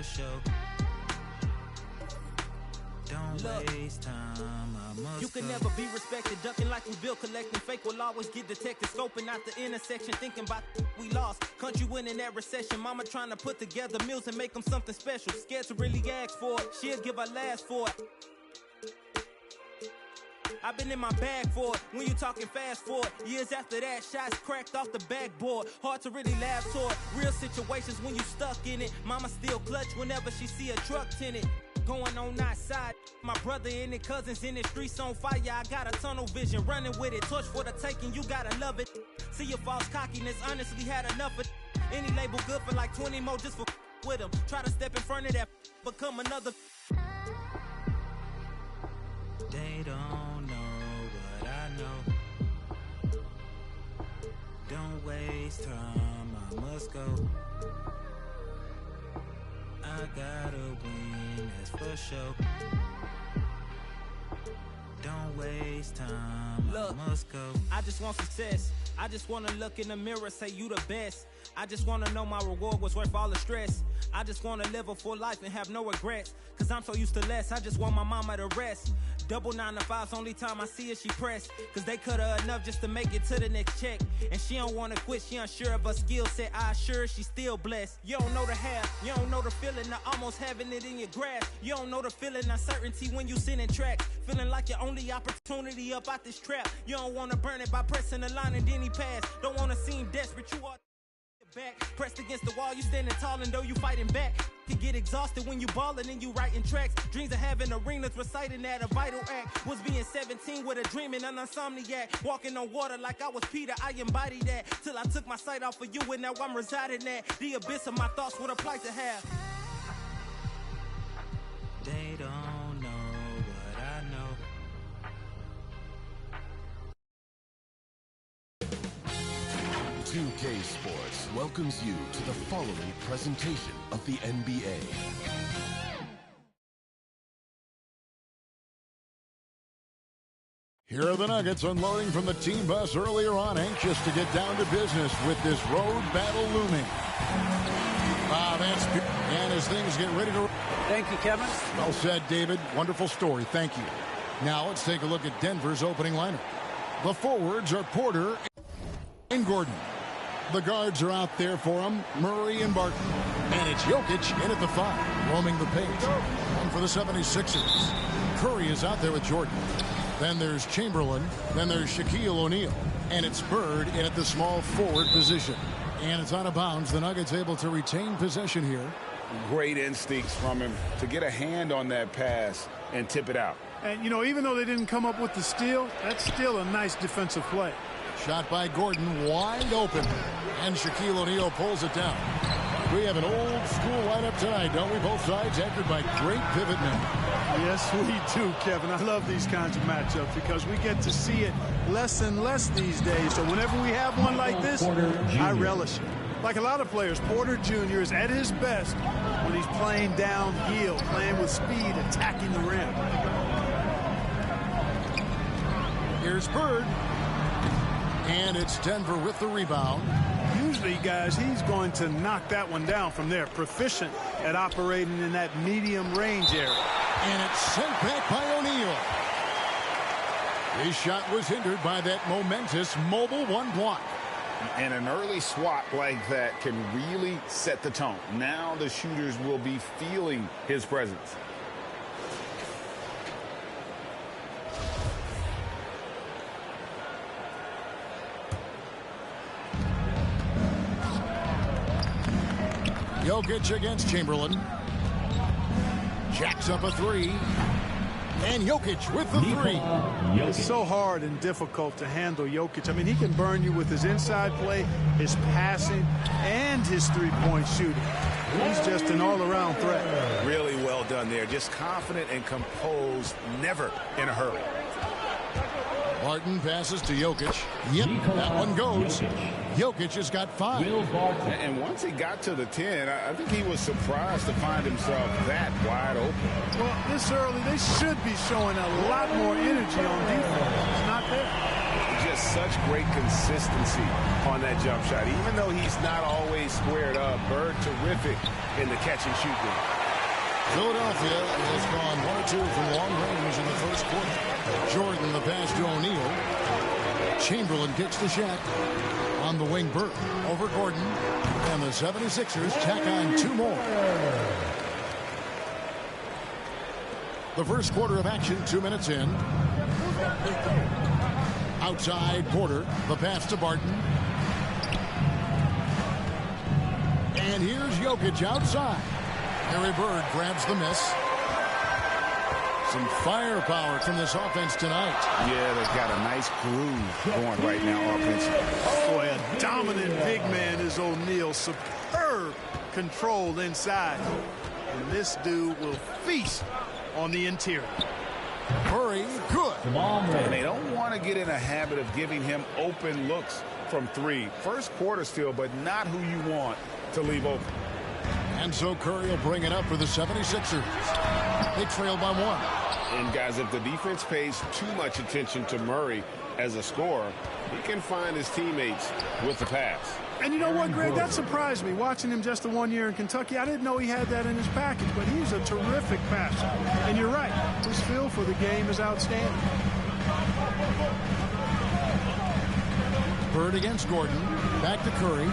for sure. Don't waste time, I must You can go. never be respected, ducking like we built, collecting fake will always get detected, scoping out the intersection, thinking about we lost. Country winning that recession, mama trying to put together meals and make them something special. Scared to really ask for it, she'll give her last for it. I've been in my bag for it, when you talking fast forward. Years after that, shots cracked off the backboard. Hard to really laugh toward real situations when you stuck in it. Mama still clutch whenever she see a truck tinted. Going on outside, my brother and his cousins in the streets on fire. I got a tunnel vision, running with it. Torch for the taking, you gotta love it. See your false cockiness, honestly had enough of any label good for like 20 more just for with them. Try to step in front of that, become another. They don't know what I know. Don't waste time, I must go. I gotta win, that's for sure. Don't waste time, Look, I must go. I just want success. I just wanna look in the mirror, say you the best. I just wanna know my reward was worth all the stress. I just wanna live a full life and have no regrets. Cause I'm so used to less, I just want my mama to rest. Double 9 to 5's only time I see her, she pressed. Cause they cut her enough just to make it to the next check. And she don't wanna quit, she unsure of her skill set. I assure she's still blessed. You don't know the half, you don't know the feeling of almost having it in your grasp. You don't know the feeling of uncertainty when you sitting tracks. Feeling like your only opportunity up out this trap. You don't wanna burn it by pressing the line and then he pass. Don't wanna seem desperate, you are back. Pressed against the wall, you standing tall and though you fighting back. Can get exhausted when you ballin' and you writing tracks. Dreams of having arenas, reciting that a vital act. Was being 17 with a dream and an insomniac. Walking on water like I was Peter, I embodied that. Till I took my sight off of you and now I'm residing at the abyss of my thoughts, what a plight to have. They don't know what I know. 2K Sports welcomes you to the following presentation of the NBA. Here are the Nuggets unloading from the team bus earlier on, anxious to get down to business with this road battle looming. And as things get ready to... Thank you, Kevin. Well said, David. Wonderful story. Thank you. Now let's take a look at Denver's opening lineup. The forwards are Porter and Gordon. The guards are out there for him, Murray and Barton. And it's Jokic in at the 5, roaming the paint. And for the 76ers, Curry is out there with Jordan. Then there's Chamberlain. Then there's Shaquille O'Neal. And it's Bird in at the small forward position. And it's out of bounds. The Nuggets able to retain possession here. Great instincts from him to get a hand on that pass and tip it out. And, you know, even though they didn't come up with the steal, that's still a nice defensive play. Shot by Gordon, wide open. And Shaquille O'Neal pulls it down. We have an old school lineup tonight, don't we? Both sides anchored by great pivot men. Yes, we do, Kevin. I love these kinds of matchups because we get to see it less and less these days. So whenever we have one like this, I relish it. Like a lot of players, Porter Jr. is at his best when he's playing downhill, playing with speed, attacking the rim. Here's Bird. And it's Denver with the rebound. Usually, guys, he's going to knock that one down from there. Proficient at operating in that medium range area. And it's sent back by O'Neal. His shot was hindered by that momentous mobile one block. And an early swat like that can really set the tone. Now the shooters will be feeling his presence. Jokic against Chamberlain. Jacks up a 3. And Jokic with the 3. It's so hard and difficult to handle Jokic. I mean, he can burn you with his inside play, his passing, and his three-point shooting. He's just an all-around threat. Really well done there. Just confident and composed, never in a hurry. Barton passes to Jokic. Yep, that one goes. Jokic has got 5. And once he got to the 10, I think he was surprised to find himself that wide open. Well, this early, they should be showing a lot more energy on defense. It's not there. Just such great consistency on that jump shot. Even though he's not always squared up, Bird terrific in the catch and shoot game. Philadelphia has gone 1 or 2 from long range in the first quarter. Jordan the pass to O'Neal. Chamberlain kicks to Shaq. On the wing, Bird over Gordon. And the 76ers tack on 2 more. The first quarter of action, 2 minutes in. Outside Porter, the pass to Barton. And here's Jokic outside. Harry Bird grabs the miss. Some firepower from this offense tonight. Yeah, they've got a nice groove going right now offensively. Boy, a dominant big man is O'Neal. Superb control inside. And this dude will feast on the interior. Murray, good. And they don't want to get in a habit of giving him open looks from 3. First quarter still, but not who you want to leave open. And so Curry will bring it up for the 76ers. They trail by 1. And guys, if the defense pays too much attention to Murray as a scorer, he can find his teammates with the pass. And you know what, Greg? That surprised me. Watching him just the 1 year in Kentucky, I didn't know he had that in his package, but he's a terrific passer. And you're right, his feel for the game is outstanding. Bird against Gordon. Back to Curry.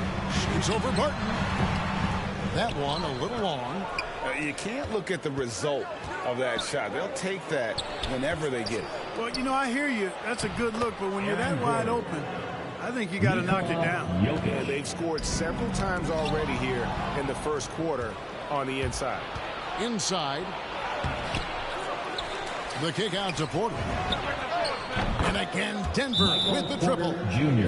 Shoots over Barton. That one a little long. You can't look at the result of that shot. They'll take that whenever they get it. Well, you know, I hear you. That's a good look, but when you're that wide open, I think you got to knock it down. And they've scored several times already here in the first quarter on the inside. Inside. The kick out to Porter. And again, Denver with the triple.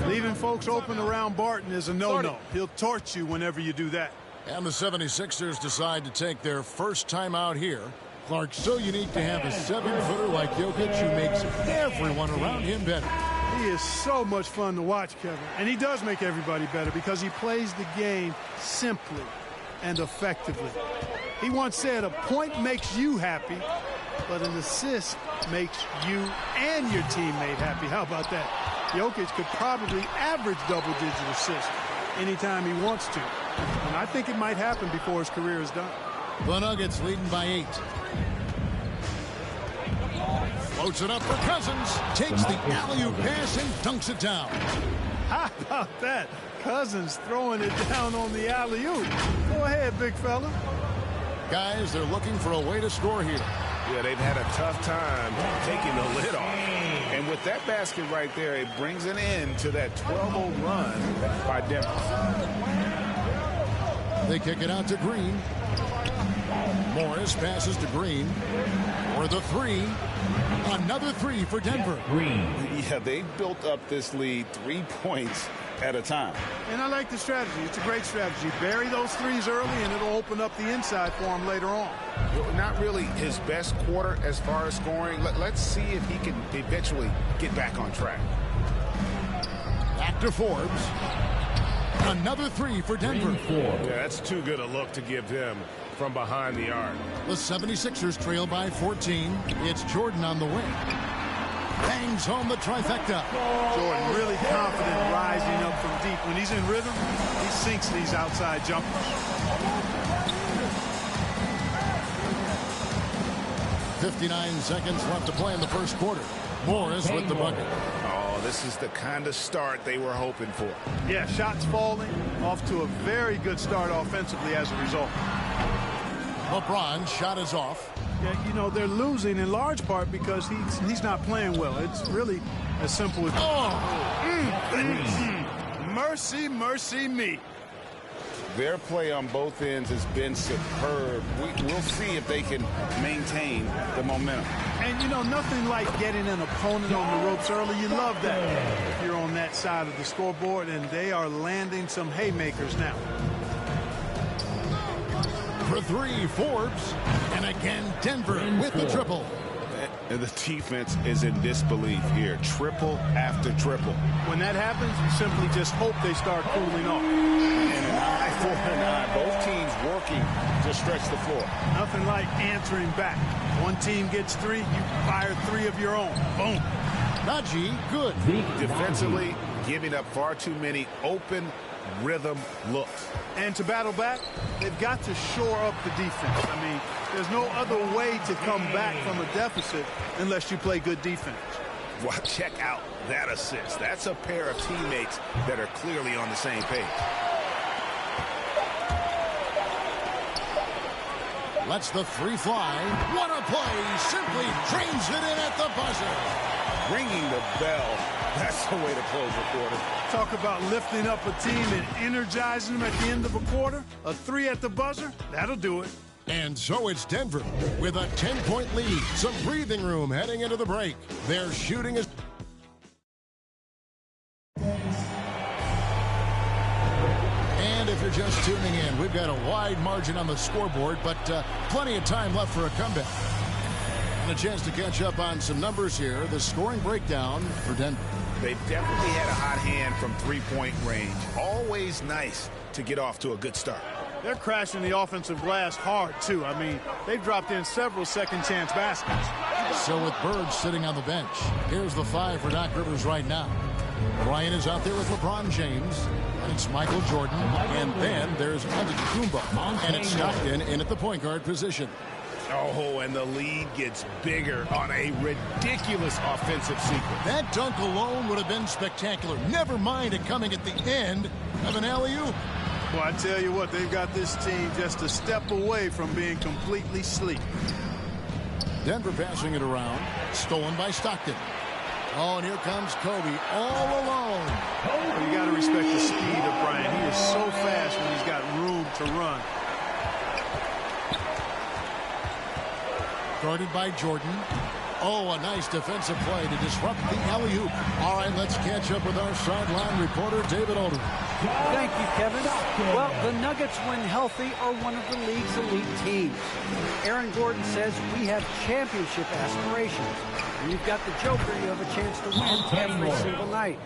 Leaving folks open around Barton is a no-no. He'll torch you whenever you do that. And the 76ers decide to take their first time out here. Clark, so unique to have a 7-footer like Jokic who makes everyone around him better. He is so much fun to watch, Kevin. And he does make everybody better because he plays the game simply and effectively. He once said a point makes you happy, but an assist makes you and your teammate happy. How about that? Jokic could probably average double-digit assists anytime he wants to. And I think it might happen before his career is done. The Nuggets leading by 8. Floats it up for Cousins. Takes the alley-oop pass and dunks it down. How about that? Cousins throwing it down on the alley-oop. Go ahead, big fella. Guys, they're looking for a way to score here. Yeah, they've had a tough time taking the lid off. And with that basket right there, it brings an end to that 12-0 run by Denver. They kick it out to Green. Morris passes to Green. For the 3. Another 3 for Denver. Yeah, they've built up this lead 3 points at a time. And I like the strategy. It's a great strategy. Bury those threes early, and it'll open up the inside for him later on. Not really his best quarter as far as scoring. Let's see if he can eventually get back on track. Back to Forbes. Another 3 for Denver. Yeah, that's too good a look to give them from behind the arc. The 76ers trail by 14. It's Jordan on the wing. Bangs home the trifecta. Jordan really confident rising up from deep. When he's in rhythm, he sinks these outside jumpers. .59 seconds left to play in the first quarter. Morris with the bucket. Oh, this is the kind of start they were hoping for. Yeah, shots falling. Off to a very good start offensively as a result. LeBron's shot is off. Yeah, you know, they're losing in large part because he's not playing well. It's really as simple as... Mercy, mercy me. Their play on both ends has been superb. We'll see if they can maintain the momentum. And, you know, nothing like getting an opponent on the ropes early. You love that if you're on that side of the scoreboard, and they are landing some haymakers now. For 3, Forbes. And again, Denver with the triple. And the defense is in disbelief here. Triple after triple. When that happens, you simply just hope they start cooling off. And an eye for an eye. Both teams working to stretch the floor. Nothing like answering back. One team gets 3, you fire 3 of your own. Boom. Najee, good. Defensively, giving up far too many open rhythm looks. And to battle back, they've got to shore up the defense. I mean, there's no other way to come back from a deficit unless you play good defense. Well, check out that assist. That's a pair of teammates that are clearly on the same page. Lets the three fly. What a play. Simply trains it in at the buzzer. Ringing the bell. That's the way to close a quarter. Talk about lifting up a team and energizing them at the end of a quarter. A 3 at the buzzer, that'll do it. And so it's Denver with a 10-point lead. Some breathing room heading into the break. Their shooting is... And if you're just tuning in, we've got a wide margin on the scoreboard, but plenty of time left for a comeback. And a chance to catch up on some numbers here. The scoring breakdown for Denver. They've definitely had a hot hand from three-point range. Always nice to get off to a good start. They're crashing the offensive glass hard, too. I mean, they've dropped in several second-chance baskets. So with Bird sitting on the bench, here's the 5 for Doc Rivers right now. Bryant is out there with LeBron James, and it's Michael Jordan, and then there's Antetokounmpo, and it's Stockton in at the point guard position. Oh, and the lead gets bigger on a ridiculous offensive sequence. That dunk alone would have been spectacular. Never mind it coming at the end of an alley-oop. Well, I tell you what, they've got this team just a step away from being completely sleek. Denver passing it around. Stolen by Stockton. Oh, and here comes Kobe all alone. Well, you got to respect the speed of Bryant. He is so fast when he's got room to run. Guarded by Jordan. Oh, a nice defensive play to disrupt the alley-oop. All right, let's catch up with our sideline reporter, David Aldridge. Thank you, Kevin. Well, the Nuggets, when healthy, are one of the league's elite teams. Aaron Gordon says we have championship aspirations. When you've got the Joker, you have a chance to win every single night.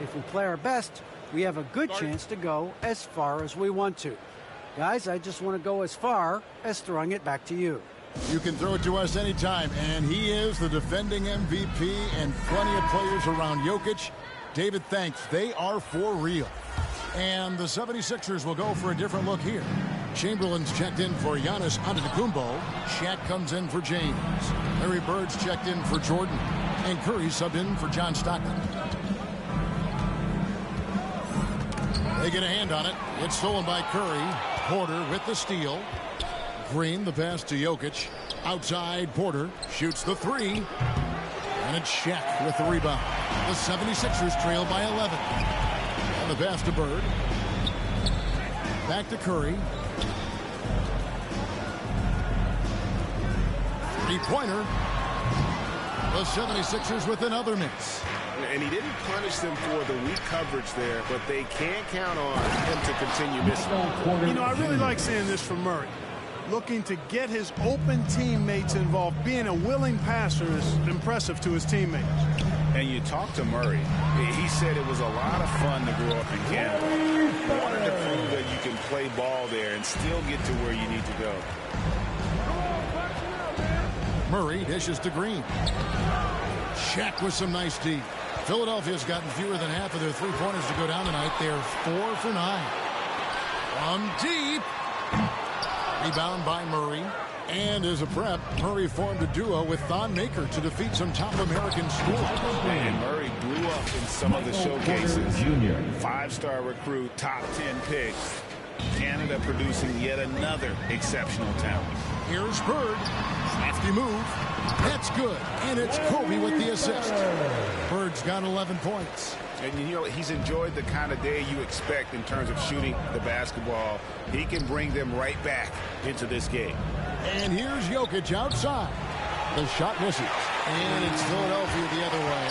If we play our best, we have a good chance to go as far as we want to. Guys, I just want to go as far as throwing it back to you. You can throw it to us anytime, and he is the defending MVP and plenty of players around Jokic. David, thanks. They are for real. And the 76ers will go for a different look here. Chamberlain's checked in for Giannis Antetokounmpo. Shaq comes in for James. Larry Bird's checked in for Jordan. And Curry subbed in for John Stockton. They get a hand on it. It's stolen by Curry. Porter with the steal. Green, the pass to Jokic. Outside, Porter shoots the 3. And it's Shaq with the rebound. The 76ers trail by 11. And the pass to Bird. Back to Curry. 3-pointer. The 76ers with another miss. And he didn't punish them for the weak coverage there, but they can't count on him to continue missing. You know, I really like seeing this from Murray. Looking to get his open teammates involved. Being a willing passer is impressive to his teammates. And you talk to Murray. He said it was a lot of fun to grow up in Canada. Wanted to prove that you can play ball there and still get to where you need to go. Murray dishes to Green. Shaq with some nice D. Philadelphia's gotten fewer than half of their three-pointers to go down tonight. They're 4 for 9. From deep. Rebound by Murray. And as a prep, Murray formed a duo with Thon Maker to defeat some top American schools. And Murray blew up in some of the showcases. Five-star recruit, top 10 pick. Canada producing yet another exceptional talent. Here's Bird. Crafty move. That's good. And it's Kobe with the assist. Bird's got 11 points. And, you know, he's enjoyed the kind of day you expect in terms of shooting the basketball. He can bring them right back into this game. And here's Jokic outside. The shot misses. And it's Philadelphia the other way.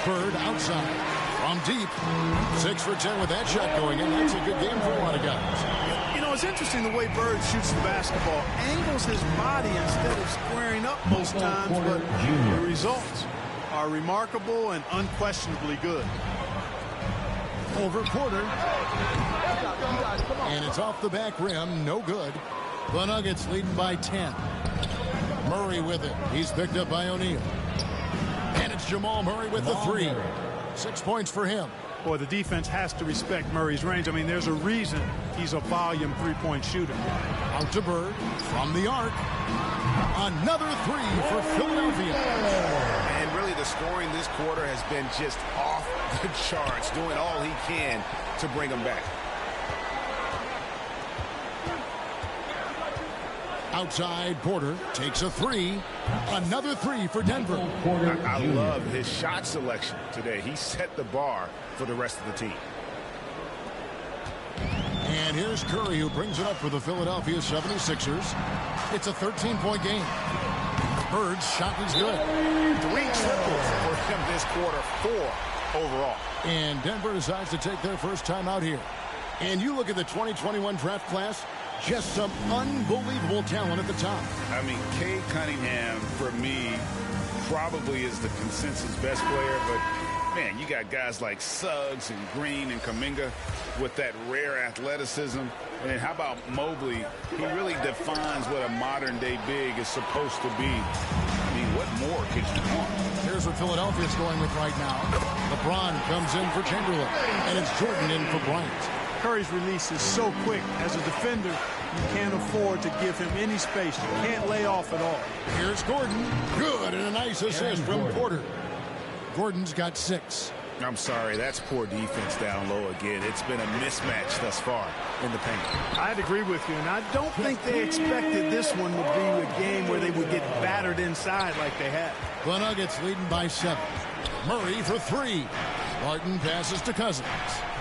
Bird outside. From deep. 6 for 10 with that shot going in. That's a good game for a lot of guys. You know, it's interesting the way Bird shoots the basketball. Angles his body instead of squaring up most times, but the results are remarkable and unquestionably good. Over Porter. And it's off the back rim. No good. The Nuggets leading by 10. Murray with it. He's picked up by O'Neal. Jamal Murray with the three. 6 points for him. Boy, the defense has to respect Murray's range. I mean, there's a reason he's a volume three-point shooter. Out to Bird from the arc. Another three for Philadelphia. And really the scoring this quarter has been just off the charts, doing all he can to bring them back. Outside, Porter takes a three. Another three for Denver. I love his shot selection today. He set the bar for the rest of the team. And here's Curry, who brings it up for the Philadelphia 76ers. It's a 13-point game. Bird's shot is good. 3 triples for him this quarter, 4 overall. And Denver decides to take their first time out here. And you look at the 2021 draft class, just some unbelievable talent at the top. I mean, Cade Cunningham, for me, probably is the consensus best player, but man, you got guys like Suggs and Green and Kuminga with that rare athleticism. And then how about Mobley? He really defines what a modern-day big is supposed to be. I mean, what more could you want? Here's what Philadelphia's going with right now. LeBron comes in for Chamberlain, and it's Jordan in for Bryant. Curry's release is so quick. As a defender, you can't afford to give him any space. You can't lay off at all. Here's Gordon. Good, and a nice assist from Porter. Gordon's got 6. I'm sorry, that's poor defense down low again. It's been a mismatch thus far in the paint. I'd agree with you, and I don't think they expected this one would be a game where they would get battered inside like they had. The Nuggets leading by 7. Murray for 3. Martin passes to Cousins.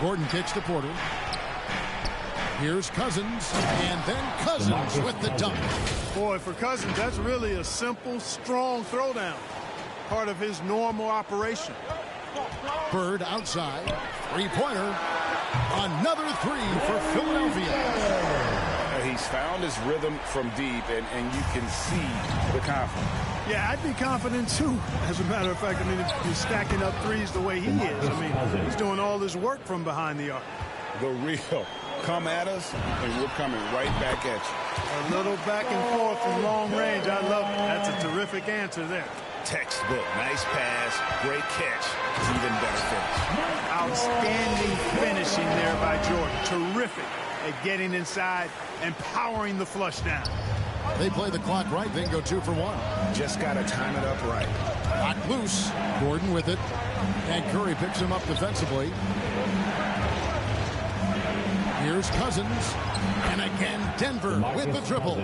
Gordon kicks to Porter. Here's Cousins, and then Cousins with the dunk. Boy, for Cousins, that's really a simple, strong throwdown. Part of his normal operation. Bird outside. Three-pointer. Another three for Philadelphia. He's found his rhythm from deep, and you can see the confidence. Yeah, I'd be confident, too. As a matter of fact, I mean, if he's stacking up threes the way he is. I mean, he's doing all this work from behind the arc. The real. Come at us, and we're coming right back at you. A little back and forth from long range. I love it. That's a terrific answer there. Textbook. Nice pass. Great catch. Even better finish. Outstanding finishing there by Jordan. Terrific at getting inside and powering the flush down. They play the clock right, then go 2 for 1. Just got to time it up right. Knocked loose. Gordon with it. And Curry picks him up defensively. Here's Cousins. And again, Denver with the triple.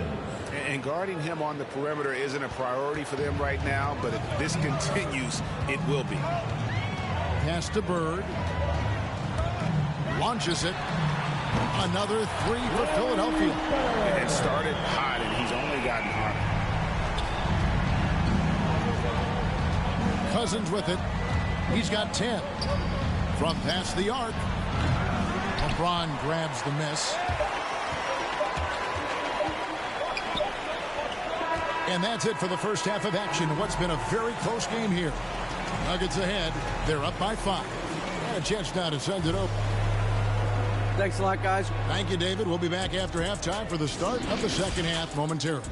And guarding him on the perimeter isn't a priority for them right now, but if this continues, it will be. Pass to Bird. Launches it. Another three for Philadelphia. It started hot, and he's only gotten hotter. Cousins with it. He's got 10. From past the arc. LeBron grabs the miss. And that's it for the first half of action. What's been a very close game here. Nuggets ahead. They're up by 5. And a chance now to send it over. Thanks a lot, guys. Thank you, David. We'll be back after halftime for the start of the second half momentarily.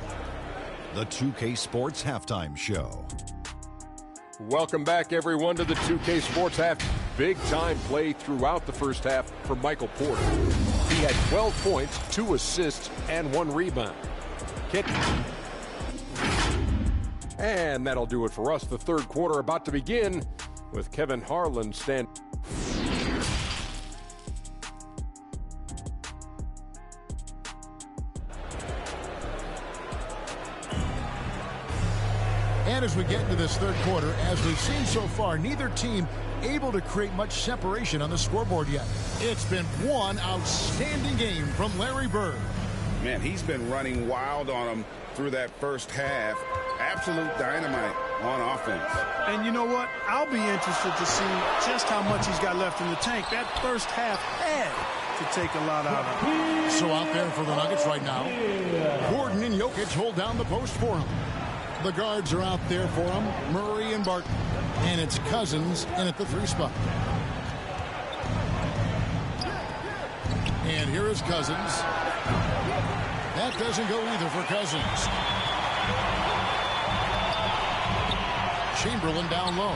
The 2K Sports Halftime Show. Welcome back, everyone, to the 2K Sports Half. Big-time play throughout the first half for Michael Porter. He had 12 points, 2 assists, and 1 rebound. And that'll do it for us. The third quarter about to begin with Kevin Harlan standing. And as we get into this third quarter, as we've seen so far, neither team able to create much separation on the scoreboard yet. It's been one outstanding game from Larry Bird. Man, he's been running wild on them through that first half. Absolute dynamite on offense. And you know what? I'll be interested to see just how much he's got left in the tank. That first half had to take a lot out of him. So out there for the Nuggets right now, Gordon and Jokic hold down the post for him. The guards are out there for him, Murray and Barton. And it's Cousins in at the 3 spot. And here is Cousins. That doesn't go either for Cousins. Chamberlain down low.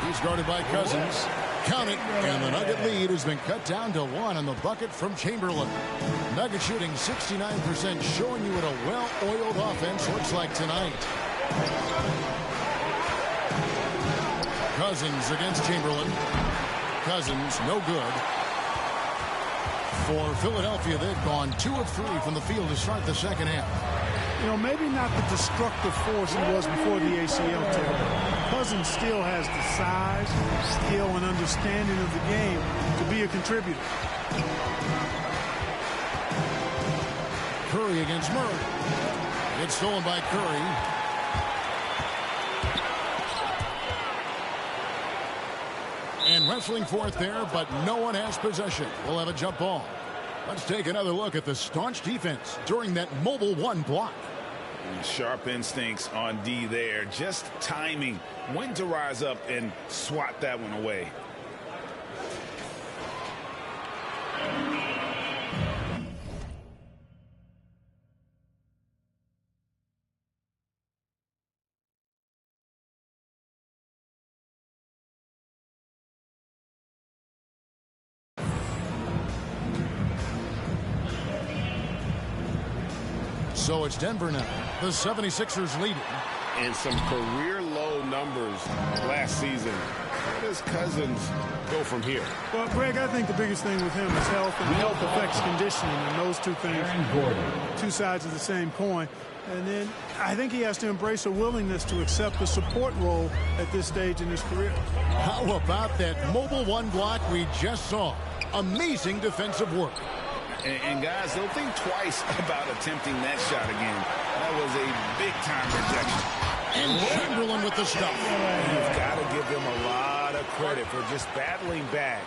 He's guarded by Cousins. Count it, and the Nugget lead has been cut down to 1 on the bucket from Chamberlain. Nugget shooting 69%, showing you what a well-oiled offense looks like tonight. Cousins against Chamberlain. Cousins, no good. For Philadelphia, they've gone 2 of 3 from the field to start the second half. You know, maybe not the destructive force he was before the ACL tear. Cousins still has the size, skill, and understanding of the game to be a contributor. Curry against Murray. It's stolen by Curry. And wrestling for it there, but no one has possession. We'll have a jump ball. Let's take another look at the staunch defense during that mobile 1 block. Sharp instincts on D there. Just timing when to rise up and swat that one away. So it's Denver now. The 76ers leading. And some career low numbers last season. Where does Cousins go from here? Well, Greg, I think the biggest thing with him is health, and health affects conditioning, and those two things, two sides of the same coin. And then I think he has to embrace a willingness to accept the support role at this stage in his career. How about that mobile 1 block we just saw? Amazing defensive work. And guys, don't think twice about attempting that shot again. That was a big-time rejection. And Chamberlain with the stuff. You've got to give them a lot of credit for just battling back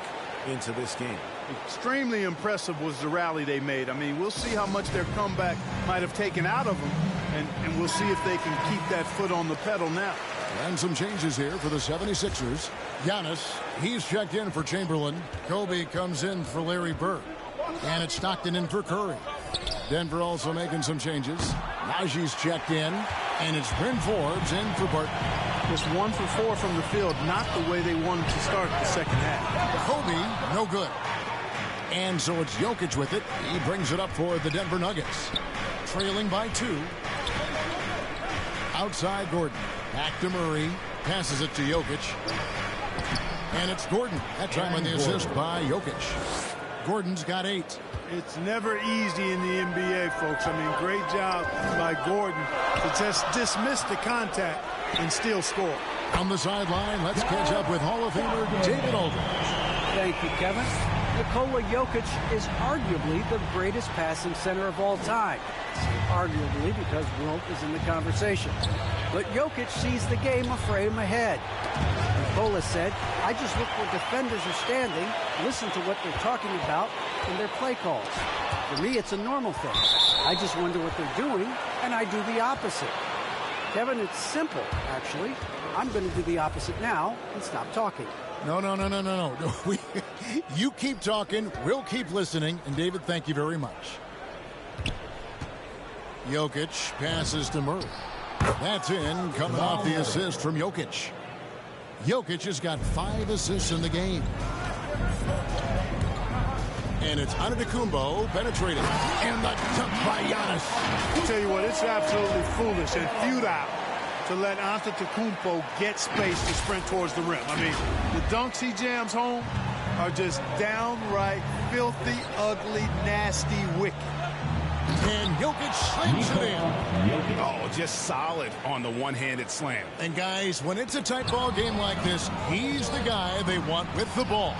into this game. Extremely impressive was the rally they made. I mean, we'll see how much their comeback might have taken out of them, and we'll see if they can keep that foot on the pedal now. And some changes here for the 76ers. Giannis, he's checked in for Chamberlain. Kobe comes in for Larry Bird. And it's Stockton in for Curry. Denver also making some changes. Najee's checked in. And it's Bryn Forbes in for Burton. Just 1 for 4 from the field. Not the way they wanted to start the second half. Kobe, no good. And so it's Jokic with it. He brings it up for the Denver Nuggets. Trailing by 2. Outside Gordon. Back to Murray. Passes it to Jokic. And it's Gordon. That time on the assist by Jokic. Gordon's got 8. It's never easy in the NBA, folks. I mean, great job by Gordon to just dismiss the contact and still score. On the sideline, let's catch up with Hall of Famer David Aldridge. Thank you, Kevin. Nikola Jokic is arguably the greatest passing center of all time. Arguably because Wilt is in the conversation. But Jokic sees the game a frame ahead. Nikola said, I just look where defenders are standing, listen to what they're talking about in their play calls. For me, it's a normal thing. I just wonder what they're doing, and I do the opposite. Kevin, it's simple, actually. I'm going to do the opposite now and stop talking. No. You keep talking, we'll keep listening, and David, thank you very much. Jokic passes to Murray. That's in, coming off the assist from Jokic. Jokic has got 5 assists in the game. And it's Antetokounmpo penetrating. And the dunk by Giannis. I'll tell you what, it's absolutely foolish and futile to let Antetokounmpo get space to sprint towards the rim. I mean, the dunks he jams home are just downright filthy, ugly, nasty, wicked. And Jokic slams it in. Oh, just solid on the one-handed slam. And guys, when it's a tight ball game like this, he's the guy they want with the ball.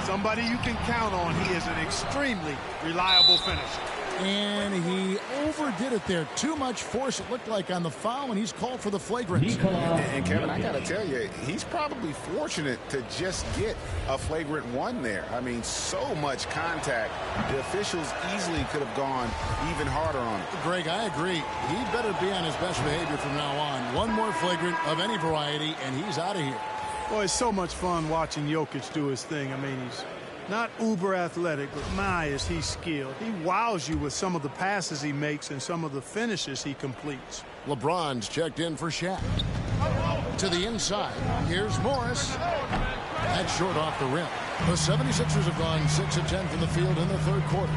Somebody you can count on. He is an extremely reliable finisher. And he overdid it there. Too much force, it looked like, on the foul, and he's called for the flagrant. And Kevin, I got to tell you, he's probably fortunate to just get a flagrant 1 there. I mean, so much contact. The officials easily could have gone even harder on it. Greg, I agree. He better be on his best behavior from now on. 1 more flagrant of any variety, and he's out of here. Well, it's so much fun watching Jokic do his thing. I mean, he's not uber athletic, but my, is he skilled. He wows you with some of the passes he makes and some of the finishes he completes. LeBron's checked in for Shaq. to the inside. Here's Morris. That's short off the rim. The 76ers have gone 6 of 10 from the field in the third quarter.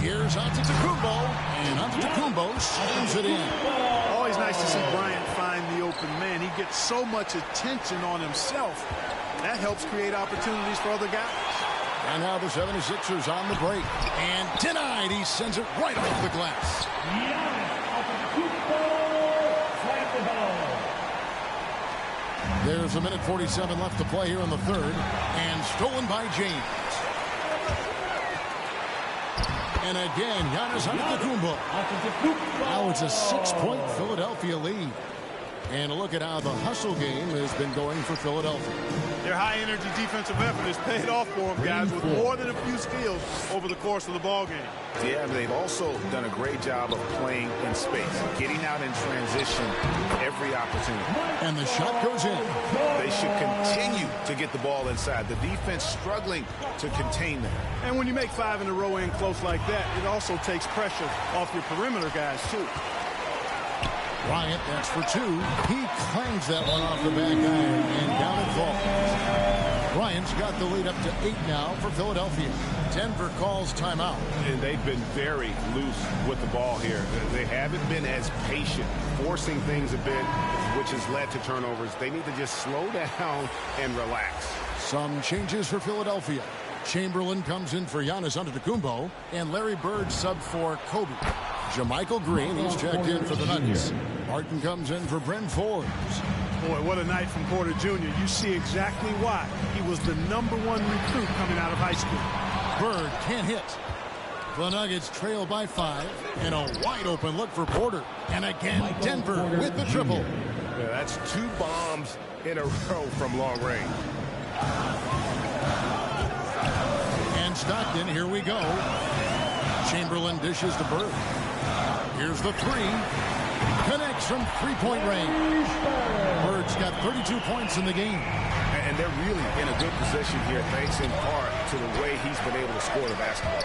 Here's Antetokounmpo, and Antetokounmpo slams it in. Always nice to see Bryant find the open man. He gets so much attention on himself. That helps create opportunities for other guys. And now the 76ers on the break. And denied. He sends it right off the glass. There's a minute 47 left to play here in the third. And stolen by James. And again, Giannis Antetokounmpo. Now it's a 6-point Philadelphia lead. And look at how the hustle game has been going for Philadelphia. Their high-energy defensive effort has paid off for them, guys, with more than a few steals over the course of the ball game. Yeah, but they've also done a great job of playing in space, getting out in transition every opportunity. And the shot goes in. They should continue to get the ball inside. The defense struggling to contain them. And when you make 5 in a row in close like that, it also takes pressure off your perimeter guys, too. Bryant, that's for 2. He clangs that one off the back iron, and down it falls. Bryant's got the lead up to 8 now for Philadelphia. Denver calls timeout. And they've been very loose with the ball here. They haven't been as patient, forcing things a bit, which has led to turnovers. They need to just slow down and relax. Some changes for Philadelphia. Chamberlain comes in for Giannis Antetokounmpo, and Larry Bird sub for Kobe. JaMychal Green, he's checked in for the Nuggets. Martin comes in for Bryn Forbes. Boy, what a night from Porter Jr. You see exactly why. He was the #1 recruit coming out of high school. Bird can't hit. The Nuggets trail by 5, and a wide open look for Porter. And again, Denver with the triple. Yeah, that's 2 bombs in a row from long range. And Stockton, here we go. Chamberlain dishes to Bird. Here's the 3. Connects from 3-point range. Bird's got 32 points in the game. And they're really in a good position here, thanks in part to the way he's been able to score the basketball.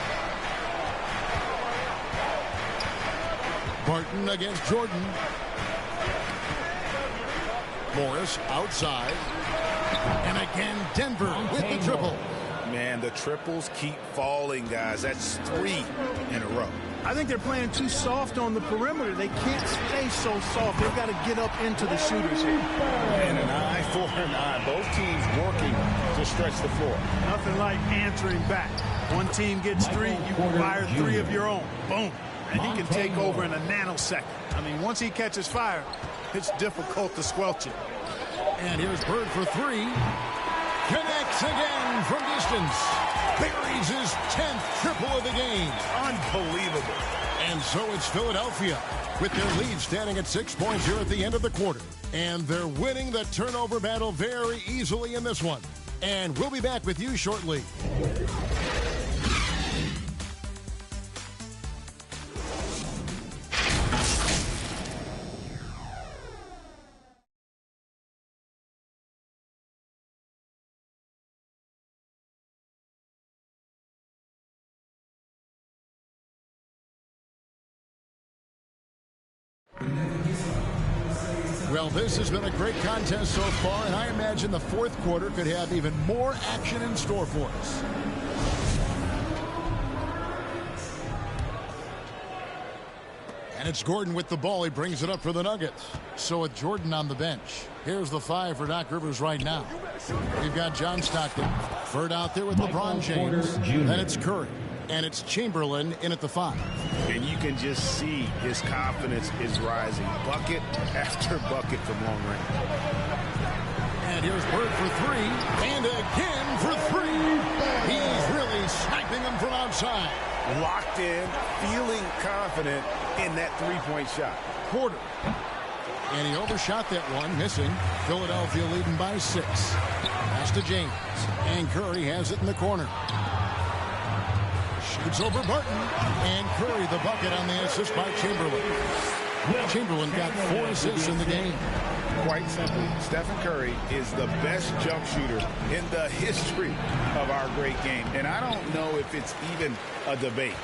Barton against Jordan. Morris outside. And again, Denver with the triple. Man, the triples keep falling, guys. That's 3 in a row. I think they're playing too soft on the perimeter. They can't stay so soft. They've got to get up into the shooters here. And an eye for an eye. Both teams working to stretch the floor. Nothing like answering back. One team gets 3, you can fire 3 of your own. Boom. And he can take over in a nanosecond. I mean, once he catches fire, it's difficult to squelch it. And here's Bird for 3. Connects again from distance. Buries his 10th triple of the game. Unbelievable. And so it's Philadelphia with their lead standing at 6 points here at the end of the quarter. And they're winning the turnover battle very easily in this one. And we'll be back with you shortly. Well, this has been a great contest so far, and I imagine the fourth quarter could have even more action in store for us. And it's Gordon with the ball. He brings it up for the Nuggets. So with Jordan on the bench, here's the 5 for Doc Rivers right now. We've got John Stockton. Bird out there with LeBron James. Then it's Curry. And it's Chamberlain in at the 5. And you can just see his confidence is rising. Bucket after bucket from long range. And here's Bird for 3. And again for 3. He's really sniping them from outside. Locked in, feeling confident in that 3-point shot. Porter. And he overshot that one, missing. Philadelphia leading by 6. Pass to James. And Curry has it in the corner. Shoots over Barton. And Curry the bucket on the assist by Chamberlain. Chamberlain got 4 assists in the game. Quite simply, Stephen Curry is the best jump shooter in the history of our great game. And I don't know if it's even a debate.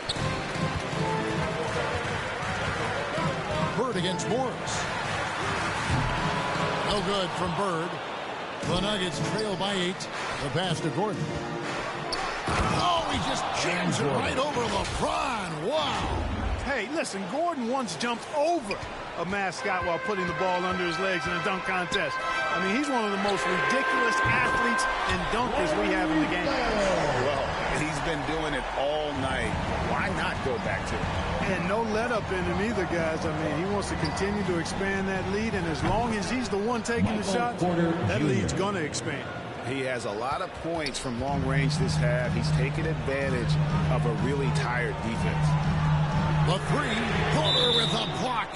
Bird against Morris. No good from Bird. The Nuggets trail by 8. The pass to Gordon. Oh, he just jams it right over LeBron. Wow. Hey, listen, Gordon once jumped over a mascot while putting the ball under his legs in a dunk contest. I mean, he's one of the most ridiculous athletes and dunkers we have in the game. Well, he's been doing it all night. Why not go back to it? And no let up in him either, guys. I mean, he wants to continue to expand that lead, and as long as he's the one taking the shots, that lead's going to expand. He has a lot of points from long range this half. He's taken advantage of a really tired defense. The three, Porter with a block.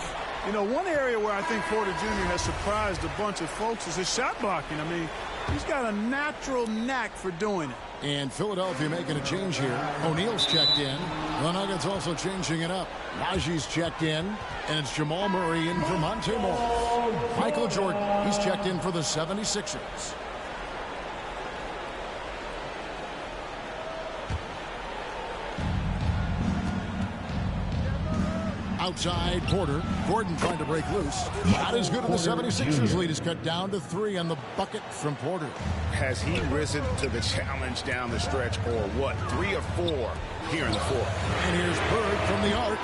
You know, one area where I think Porter Jr. has surprised a bunch of folks is his shot blocking. I mean, he's got a natural knack for doing it. And Philadelphia making a change here. O'Neal's checked in. The Nuggets also changing it up. Najee's checked in. And it's Jamal Murray in for Monte Morris. Michael Jordan, he's checked in for the 76ers. Outside Porter. Gordon trying to break loose. Not as good, and the 76ers lead is cut down to 3 on the bucket from Porter. Has he risen to the challenge down the stretch, or what? 3 or 4 here in the fourth. And here's Bird from the arc.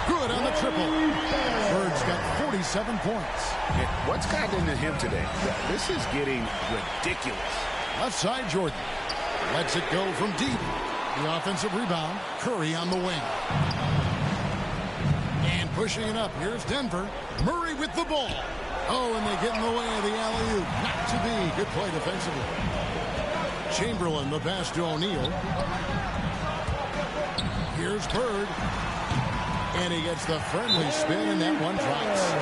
Good on the triple. Bird's got 47 points. What's gotten into him today? This is getting ridiculous. Left side Jordan. Lets it go from deep. The offensive rebound. Curry on the wing. And pushing it up. Here's Denver. Murray with the ball. Oh, and they get in the way of the alley-oop. Not to be. Good play defensively. Chamberlain, the pass to O'Neal. Here's Bird. And he gets the friendly spin, and that one drops.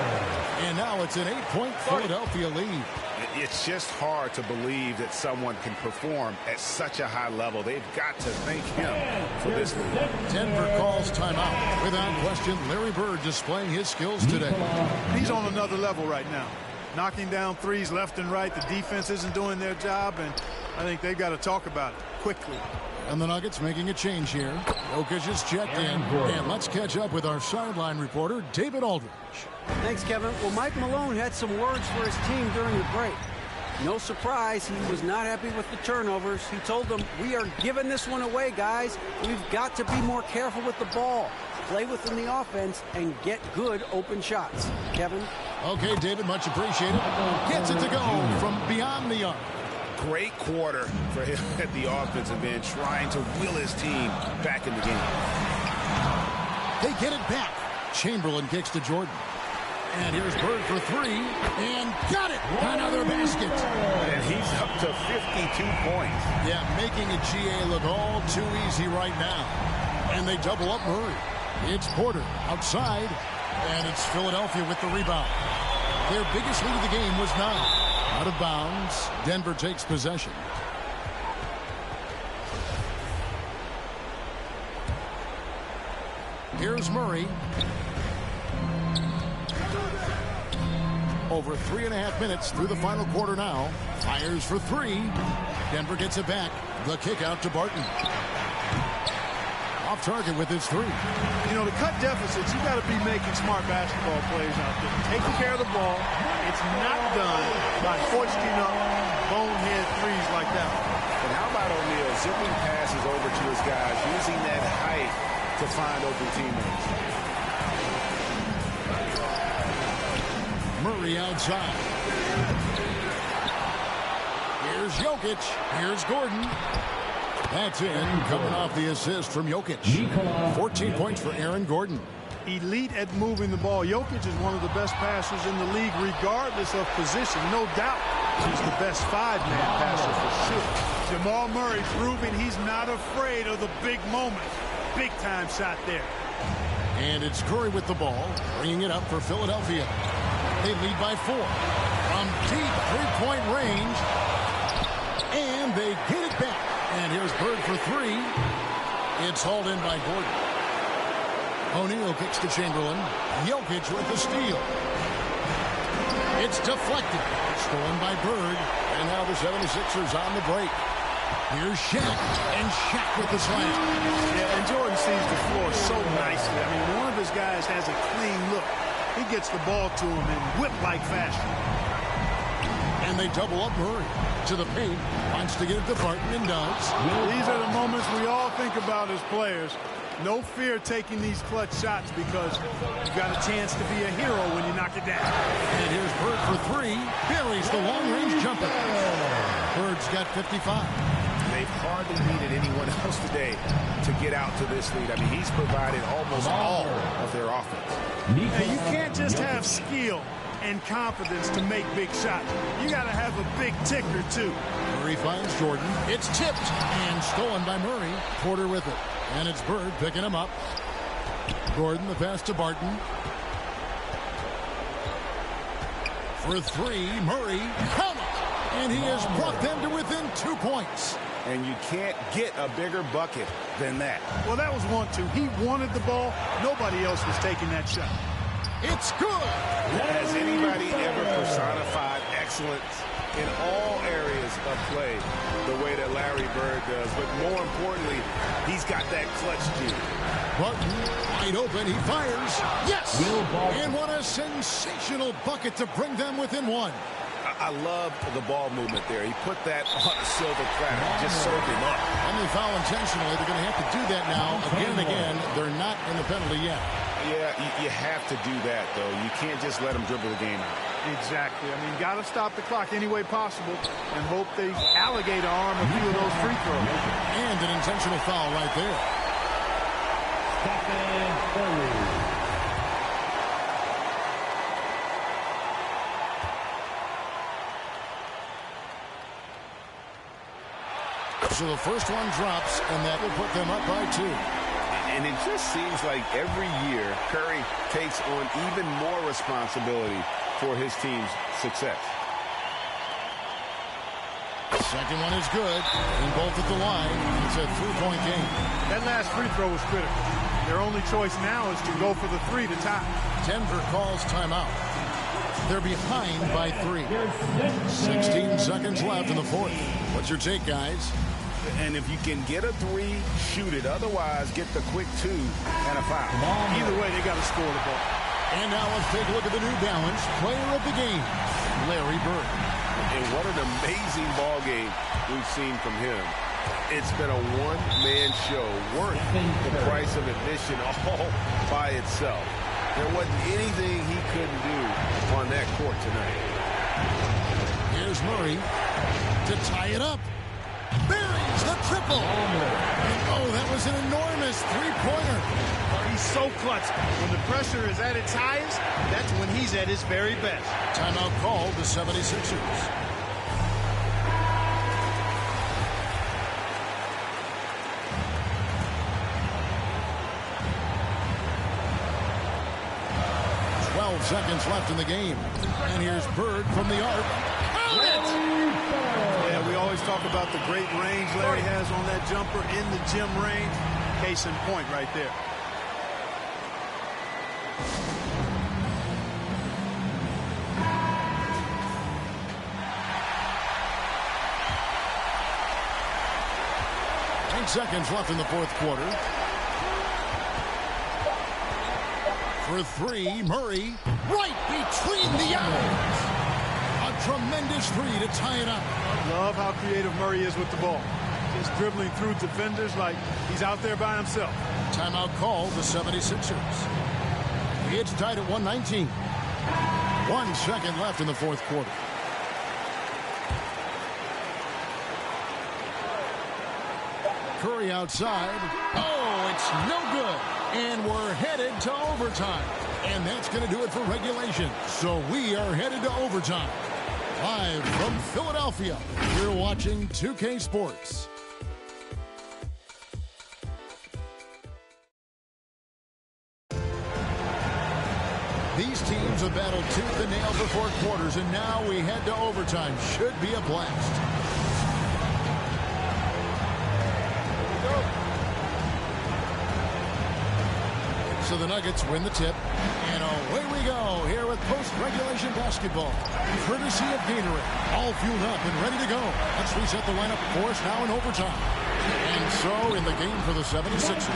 And now it's an 8-point Philadelphia lead. It's just hard to believe that someone can perform at such a high level. They've got to thank him for this lead. Denver calls timeout. Without question, Larry Bird displaying his skills today. He's on another level right now. Knocking down threes left and right. The defense isn't doing their job, and I think they've got to talk about it quickly. And the Nuggets making a change here. Jokic is checked in. And let's catch up with our sideline reporter, David Aldridge. Thanks, Kevin. Well, Mike Malone had some words for his team during the break. No surprise, he was not happy with the turnovers. He told them, we are giving this one away, guys. We've got to be more careful with the ball, play within the offense, and get good open shots. Kevin? Okay, David, much appreciated. Gets it to go from beyond the arc. Great quarter for him at the offensive end, trying to will his team back in the game. They get it back. Chamberlain kicks to Jordan. And here's Bird for 3. And got it! Another basket. And he's up to 52 points. Yeah, making a GA look all too easy right now. And they double up Murray. It's Porter outside. And it's Philadelphia with the rebound. Their biggest lead of the game was 9. Out of bounds. Denver takes possession. Here's Murray. Over 3.5 minutes through the final quarter now. Fires for 3. Denver gets it back. The kick out to Barton. Off target with his 3. You know, to cut deficits, you got to be making smart basketball plays out there. Taking care of the ball. It's not done by hoisting up bonehead threes like that. And how about O'Neal zipping passes over to his guys, using that height to find open teammates. Murray outside. Here's Jokic. Here's Gordon. That's in, coming off the assist from Jokic. 14 points for Aaron Gordon. Elite at moving the ball. Jokic is one of the best passers in the league, regardless of position. No doubt he's the best 5-man passer for sure. Jamal Murray proving he's not afraid of the big moment. Big-time shot there. And it's Curry with the ball, bringing it up for Philadelphia. They lead by 4. From deep three-point range. And they get it back. And here's Bird for 3. It's hauled in by Gordon. O'Neal kicks to Chamberlain. Jokic with the steal. It's deflected. Stolen by Bird. And now the 76ers on the break. Here's Shaq. And Shaq with the slam. Yeah, and Jordan sees the floor so nicely. I mean, one of his guys has a clean look. He gets the ball to him in whip-like fashion. And they double up Murray. To the paint. Wants to get it to Barton and does. These are the moments we all think about as players. No fear taking these clutch shots because you've got a chance to be a hero when you knock it down. And here's Bird for three. Buries the long-range jumper. Bird's got 55. They've hardly needed anyone else today to get out to this lead. I mean, he's provided almost all of their offense. Now, you can't just have skill and confidence to make big shots. You got to have a big ticker, too. Murray finds Jordan. It's tipped and stolen by Murray. Porter with it. And it's Bird picking him up. Gordon, the pass to Barton. For three, Murray. Count it! And he has brought them to within 2 points. And you can't get a bigger bucket than that. Well, that was 1-2. He wanted the ball. Nobody else was taking that shot. It's good. Has anybody ever personified excellence in all areas of play the way that Larry Bird does? But more importantly, he's got that clutch gene. Barton, wide open, he fires. Yes! And what a sensational bucket to bring them within one. I love the ball movement there. He put that on a silver platter, just served him up. And they foul intentionally. They're going to have to do that now again and again. They're not in the penalty yet. Yeah, you have to do that, though. You can't just let them dribble the game out. Exactly. I mean, got to stop the clock any way possible and hope they alligator arm a few of those free throws. And an intentional foul right there. Stephen Curry. So the first one drops, and that will put them up by 2. And it just seems like every year Curry takes on even more responsibility for his team's success. Second one is good. And both at the line. It's a 3-point game. That last free throw was critical. Their only choice now is to go for the 3 to tie. Denver calls timeout. They're behind by 3. 16 seconds left in the fourth. What's your take, guys? And if you can get a 3, shoot it. Otherwise, get the quick 2 and a foul. Either way, they got to score the ball. And now let's take a look at the New Balance player of the game, Larry Bird. And what an amazing ball game we've seen from him. It's been a one-man show worth the price of admission all by itself. There wasn't anything he couldn't do on that court tonight. Here's Murray to tie it up. Buries the triple. Oh, that was an enormous three-pointer. He's so clutch. When the pressure is at its highest, that's when he's at his very best. Timeout called the 76ers. Seconds left in the game. And here's Bird from the arc. Count it! Yeah, we always talk about the great range Larry has on that jumper in the gym range. Case in point right there. Seconds left in the fourth quarter. For 3, Murray, right between the eyes. A tremendous 3 to tie it up. Love how creative Murray is with the ball. Just dribbling through defenders like he's out there by himself. Timeout called the 76ers. It's tied at 119. 1 second left in the fourth quarter. Curry outside. Oh, it's no good. And we're headed to overtime. And that's going to do it for regulation. So we are headed to overtime. Live from Philadelphia, you're watching 2K Sports. These teams have battled tooth and nail for 4 quarters, and now we head to overtime. Should be a blast. So the Nuggets win the tip. And away we go here with post-regulation basketball. Courtesy of Gatorade. All fueled up and ready to go. Let's reset the lineup for us now in overtime. And so in the game for the 76ers,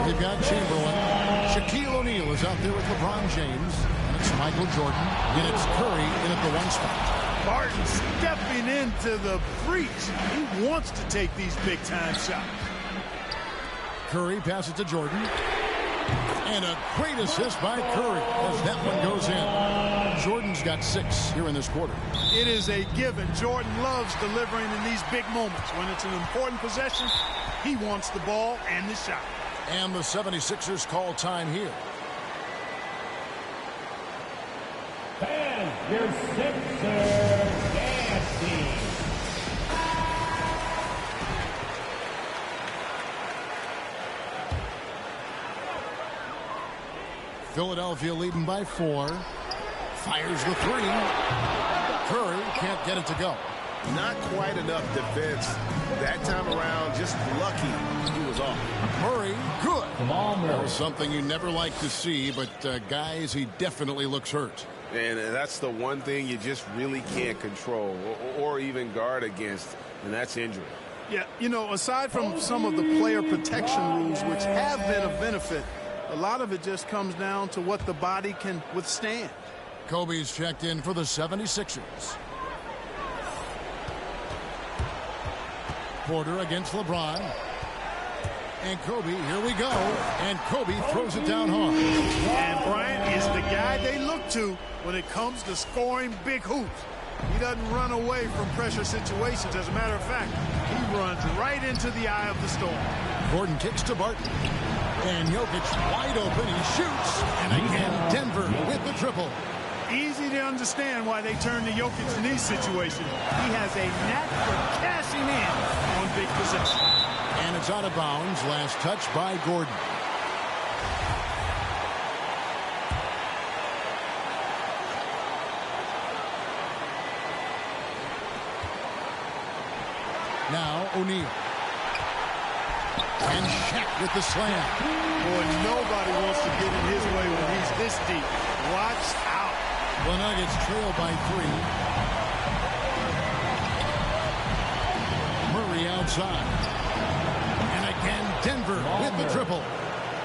we've got Chamberlain. Shaquille O'Neal is out there with LeBron James. And it's Michael Jordan. And it's Curry in at the 1 spot. Barton stepping into the breach. He wants to take these big-time shots. Curry passes to Jordan. And a great assist by Curry as that one goes in. Jordan's got 6 here in this quarter. It is a given. Jordan loves delivering in these big moments. When it's an important possession, he wants the ball and the shot. And the 76ers call time here. And your Sixers dancing. Philadelphia leading by 4. Fires the 3. Curry can't get it to go. Not quite enough defense that time around. Just lucky he was off. Murray, good. Come on, Murray. That was something you never like to see, but guys, he definitely looks hurt. And that's the one thing you just really can't control or even guard against, and that's injury. Yeah, you know, aside from some of the player protection rules, which have been a benefit, a lot of it just comes down to what the body can withstand. Kobe's checked in for the 76ers. Porter against LeBron. And Kobe, here we go. And Kobe throws it down hard. And Bryant is the guy they look to when it comes to scoring big hoops. He doesn't run away from pressure situations. As a matter of fact, he runs right into the eye of the storm. Gordon kicks to Barton. And Jokic wide open. He shoots. And again, Denver with the triple. Easy to understand why they turn to Jokic in these situations. He has a knack for cashing in on big possessions. And it's out of bounds. Last touch by Gordon. Now O'Neal. And Shaq with the slam. Boy, nobody wants to get in his way when he's this deep. Watch out. The Nuggets trail by 3. Murray outside. And again, Denver with the triple.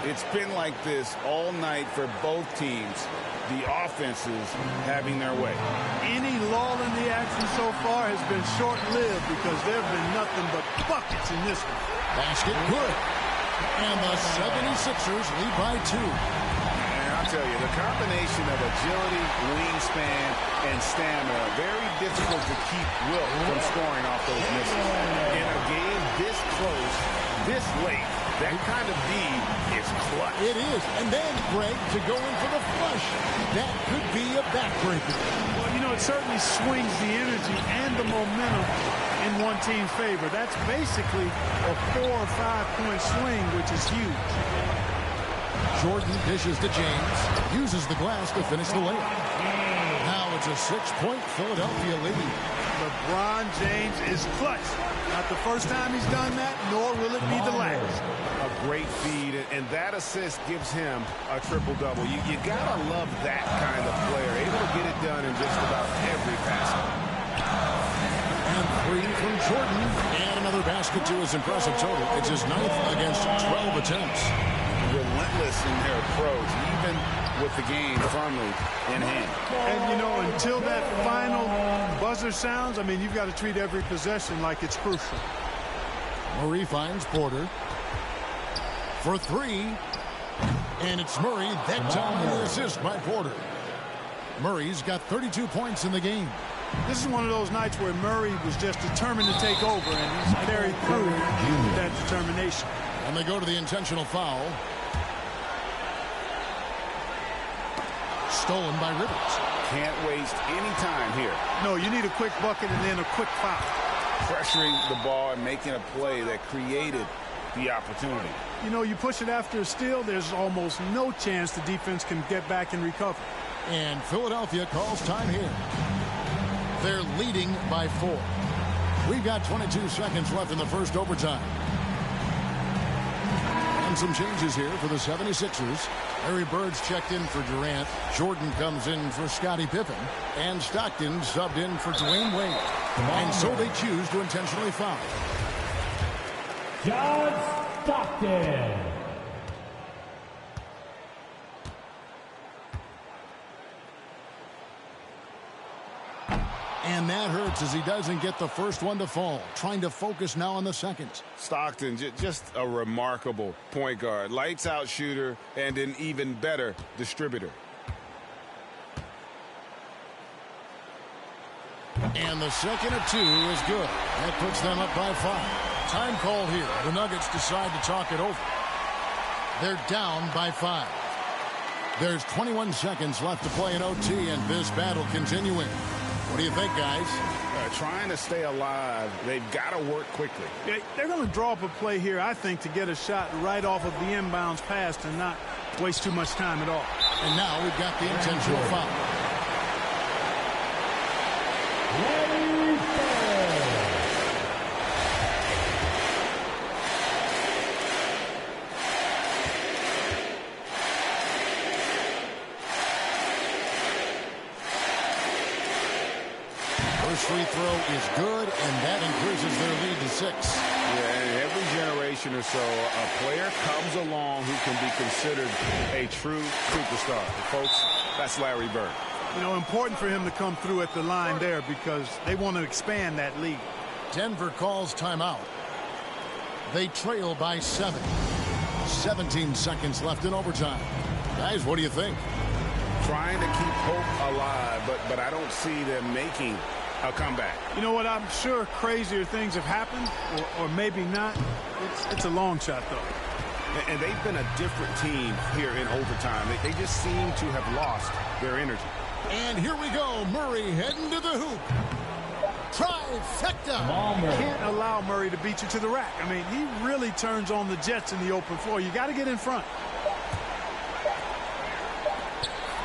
It's been like this all night for both teams. The offenses having their way. Any lull in the action so far has been short-lived because there have been nothing but buckets in this one. Basket good. And the 76ers lead by 2. And I'll tell you, the combination of agility, wingspan, and stamina, very difficult to keep Wilt from scoring off those misses. In a game this close, this late, that kind of D is clutch. It is. And then, Greg, to go in for the flush. That could be a backbreaker. Well, you know, it certainly swings the energy and the momentum in one team's favor. That's basically a 4 or 5 point swing, which is huge. Jordan dishes to James. Uses the glass to finish the layup. Now it's a 6-point Philadelphia lead. LeBron James is clutch. Not the first time he's done that, nor will it be the last. A great feed, and that assist gives him a triple-double. You gotta love that kind of player, able to get it done in just about every facet. And 3 from Jordan, and another basket to his impressive total. It's his 9th against 12 attempts. Relentless in their approach, even with the game firmly in hand. And, you know, until that final buzzer sounds, I mean, you've got to treat every possession like it's crucial. Murray finds Porter for 3. And it's Murray. That time the assist by Porter. Murray's got 32 points in the game. This is one of those nights where Murray was just determined to take over, and he's carried through with that determination. And they go to the intentional foul. Stolen by Rivers. Can't waste any time here. No, you need a quick bucket and then a quick foul. Pressuring the ball and making a play that created the opportunity. You know, you push it after a steal, there's almost no chance the defense can get back and recover. And Philadelphia calls time here. They're leading by 4. We've got 22 seconds left in the first overtime. And some changes here for the 76ers. Larry Bird's checked in for Durant. Jordan comes in for Scottie Pippen. And Stockton subbed in for Dwayne Wade. And so they choose to intentionally foul. John Stockton. And that hurts as he doesn't get the first one to fall. Trying to focus now on the second. Stockton, just a remarkable point guard. Lights out shooter and an even better distributor. And the second of 2 is good. That puts them up by 5. Time call here. The Nuggets decide to talk it over. They're down by 5. There's 21 seconds left to play in OT, and this battle continuing. What do you think, guys? Trying to stay alive. They've got to work quickly. Yeah, they're going to draw up a play here, I think, to get a shot right off of the inbounds pass and not waste too much time at all. And now we've got the intentional foul. First free throw is good, and that increases their lead to 6. Yeah, and every generation or so, a player comes along who can be considered a true superstar. Folks, that's Larry Bird. You know, important for him to come through at the line there because they want to expand that lead. Denver calls timeout. They trail by 7. 17 seconds left in overtime. Guys, what do you think? Trying to keep hope alive, but I don't see them making a comeback. You know what? I'm sure crazier things have happened, or maybe not. It's a long shot, though. And they've been a different team here in overtime. They just seem to have lost their energy. And here we go. Murray heading to the hoop. Trifecta. You can't allow Murray to beat you to the rack. I mean, he really turns on the Jets in the open floor. You got to get in front.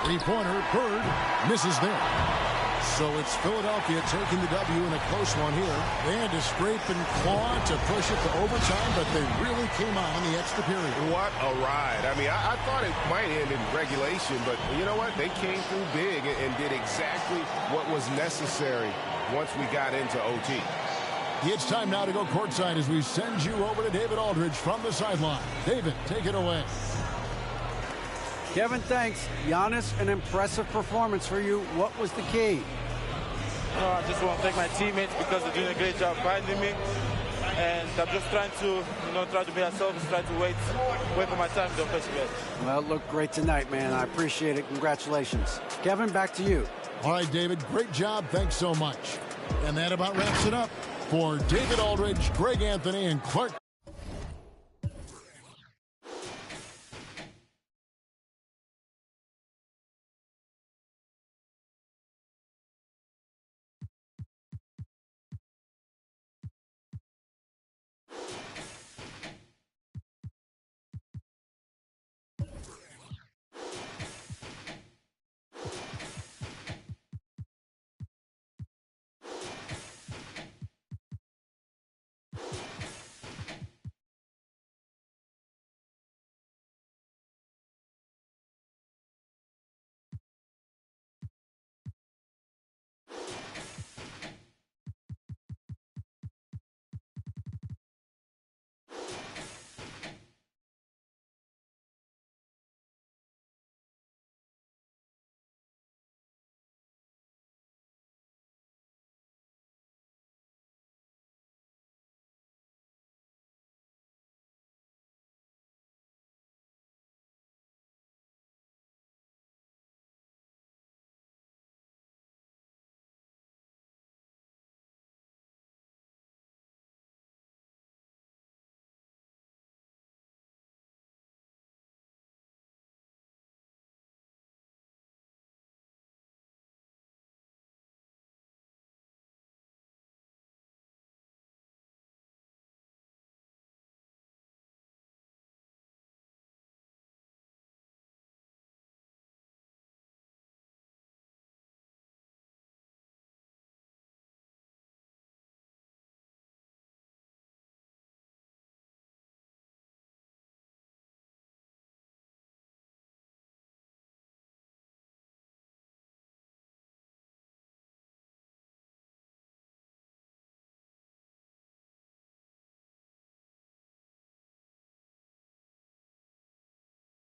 Three-pointer. Bird misses there. So it's Philadelphia taking the W in a close one here. They had to scrape and claw to push it to overtime, but they really came on in the extra period. What a ride. I mean, I thought it might end in regulation, but you know what? They came through big and did exactly what was necessary once we got into OT. It's time now to go courtside as we send you over to David Aldridge from the sideline. David, take it away. Kevin, thanks. Giannis, an impressive performance for you. What was the key? I just want to thank my teammates because they're doing a great job finding me. And I'm just trying to, try to be ourselves, try to wait for my time to offensive end. Well, it looked great tonight, man. I appreciate it. Congratulations. Kevin, back to you. All right, David, great job. Thanks so much. And that about wraps it up. For David Aldridge, Greg Anthony, and Clark